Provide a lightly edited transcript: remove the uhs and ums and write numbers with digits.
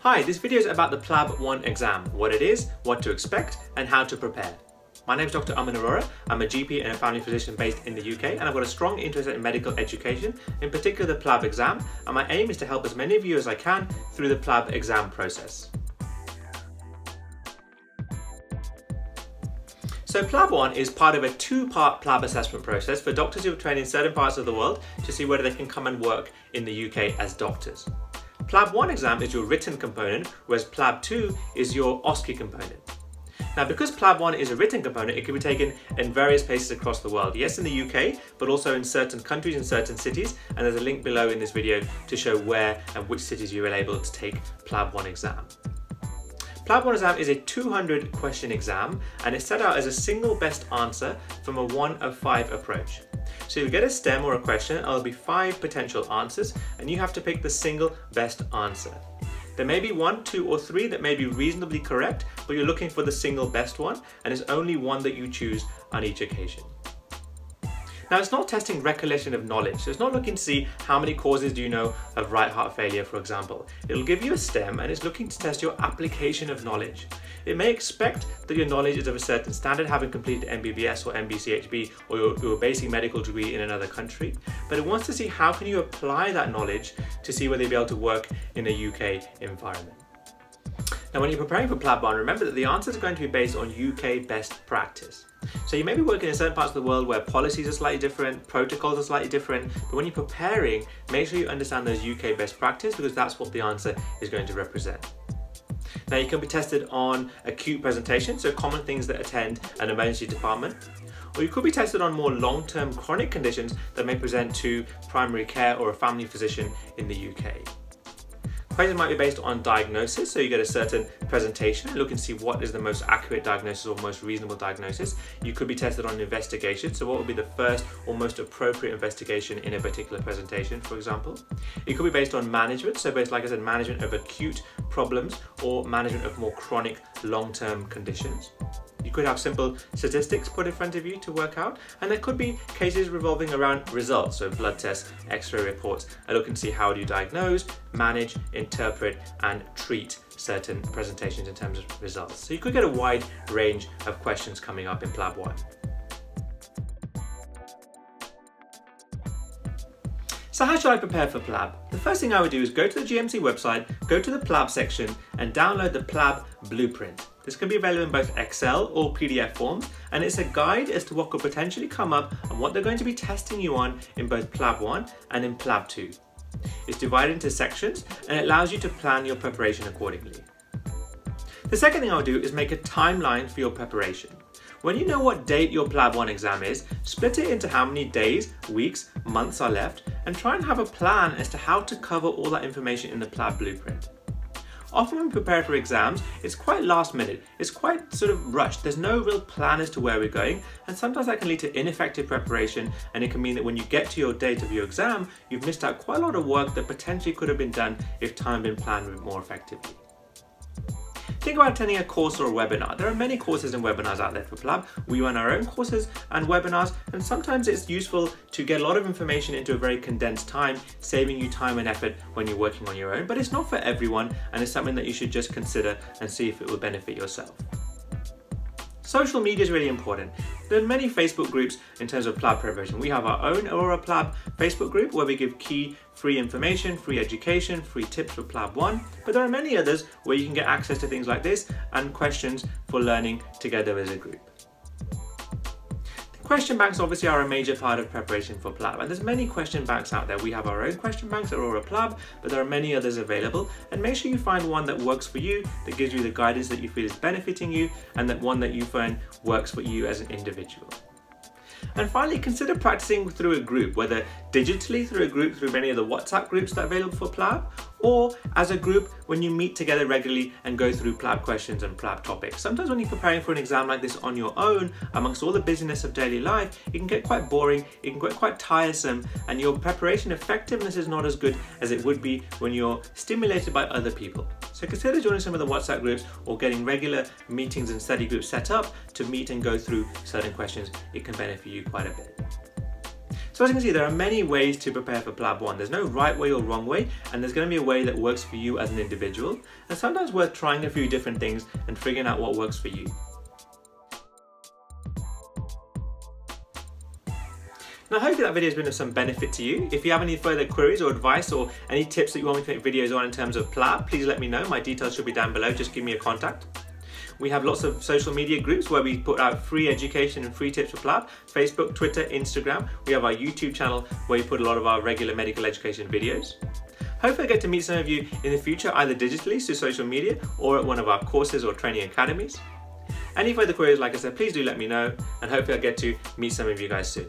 Hi, this video is about the PLAB 1 exam, what it is, what to expect, and how to prepare. My name is Dr. Aman Arora. I'm a GP and a family physician based in the UK, and I've got a strong interest in medical education, in particular the PLAB exam, and my aim is to help as many of you as I can through the PLAB exam process. So PLAB 1 is part of a two-part PLAB assessment process for doctors who have trained in certain parts of the world to see whether they can come and work in the UK as doctors. PLAB 1 exam is your written component, whereas PLAB 2 is your OSCE component. Now, because PLAB 1 is a written component, it can be taken in various places across the world. Yes, in the UK, but also in certain countries and certain cities, and there's a link below in this video to show where and which cities you are able to take PLAB 1 exam. PLAB 1 exam is a 200 question exam, and it's set out as a single best answer from a 1 of 5 approach. So you'll get a stem or a question, and there'll be 5 potential answers, and you have to pick the single best answer. There may be 1, 2, or 3 that may be reasonably correct, but you're looking for the single best one, and it's only one that you choose on each occasion. Now, it's not testing recollection of knowledge, so it's not looking to see how many causes do you know of right heart failure, for example. It'll give you a stem, and it's looking to test your application of knowledge. It may expect that your knowledge is of a certain standard, having completed MBBS or MBCHB or your basic medical degree in another country, but it wants to see how can you apply that knowledge to see whether you'll be able to work in a UK environment. Now, when you're preparing for PLAB 1, remember that the answers are going to be based on UK best practice. So you may be working in certain parts of the world where policies are slightly different, protocols are slightly different, but when you're preparing, make sure you understand those UK best practice, because that's what the answer is going to represent. Now, you can be tested on acute presentation, so common things that attend an emergency department, or you could be tested on more long-term chronic conditions that may present to primary care or a family physician in the UK. Questions might be based on diagnosis, so you get a certain presentation and look and see what is the most accurate diagnosis or most reasonable diagnosis. You could be tested on investigation, so what would be the first or most appropriate investigation in a particular presentation, for example. It could be based on management, so based, like I said, management of acute problems or management of more chronic long-term conditions. You could have simple statistics put in front of you to work out, and there could be cases revolving around results, so blood tests, x-ray reports, and look and see how do you diagnose, manage, interpret, and treat certain presentations in terms of results. So you could get a wide range of questions coming up in PLAB 1. So how should I prepare for PLAB? The first thing I would do is go to the GMC website, go to the PLAB section, and download the PLAB blueprint. This can be available in both Excel or PDF forms, and it's a guide as to what could potentially come up and what they're going to be testing you on in both PLAB 1 and in PLAB 2. It's divided into sections, and it allows you to plan your preparation accordingly. The second thing I would do is make a timeline for your preparation. When you know what date your PLAB 1 exam is, split it into how many days, weeks, months are left, and try and have a plan as to how to cover all that information in the PLAB blueprint. Often when we prepare for exams, it's quite last minute, it's quite sort of rushed, there's no real plan as to where we're going, and sometimes that can lead to ineffective preparation, and it can mean that when you get to your date of your exam, you've missed out quite a lot of work that potentially could have been done if time had been planned more effectively. Think about attending a course or a webinar. There are many courses and webinars out there for PLAB. We run our own courses and webinars, and sometimes it's useful to get a lot of information into a very condensed time, saving you time and effort when you're working on your own, but it's not for everyone, and it's something that you should just consider and see if it will benefit yourself. Social media is really important. There are many Facebook groups in terms of PLAB preparation. We have our own Arora PLAB Facebook group where we give key free information, free education, free tips for PLAB 1, but there are many others where you can get access to things like this and questions for learning together as a group. Question banks obviously are a major part of preparation for PLAB, and there's many question banks out there. We have our own question banks at Arora PLAB, but there are many others available, and make sure you find one that works for you, that gives you the guidance that you feel is benefiting you, and that one that you find works for you as an individual. And finally, consider practicing through a group, whether digitally through a group, through many of the WhatsApp groups that are available for PLAB, or as a group when you meet together regularly and go through PLAB questions and PLAB topics. Sometimes when you're preparing for an exam like this on your own, amongst all the busyness of daily life, it can get quite boring, it can get quite tiresome, and your preparation effectiveness is not as good as it would be when you're stimulated by other people. So consider joining some of the WhatsApp groups or getting regular meetings and study groups set up to meet and go through certain questions. It can benefit you quite a bit. So as you can see, there are many ways to prepare for PLAB 1. There's no right way or wrong way, and there's going to be a way that works for you as an individual, and sometimes worth trying a few different things and figuring out what works for you. Now hopefully that video has been of some benefit to you. If you have any further queries or advice or any tips that you want me to make videos on in terms of PLAB, please let me know. My details should be down below, just give me a contact. We have lots of social media groups where we put out free education and free tips for PLAB. Facebook, Twitter, Instagram. We have our YouTube channel where we put a lot of our regular medical education videos. Hopefully I get to meet some of you in the future, either digitally through social media or at one of our courses or training academies. Any further queries, like I said, please do let me know, and hopefully I'll get to meet some of you guys soon.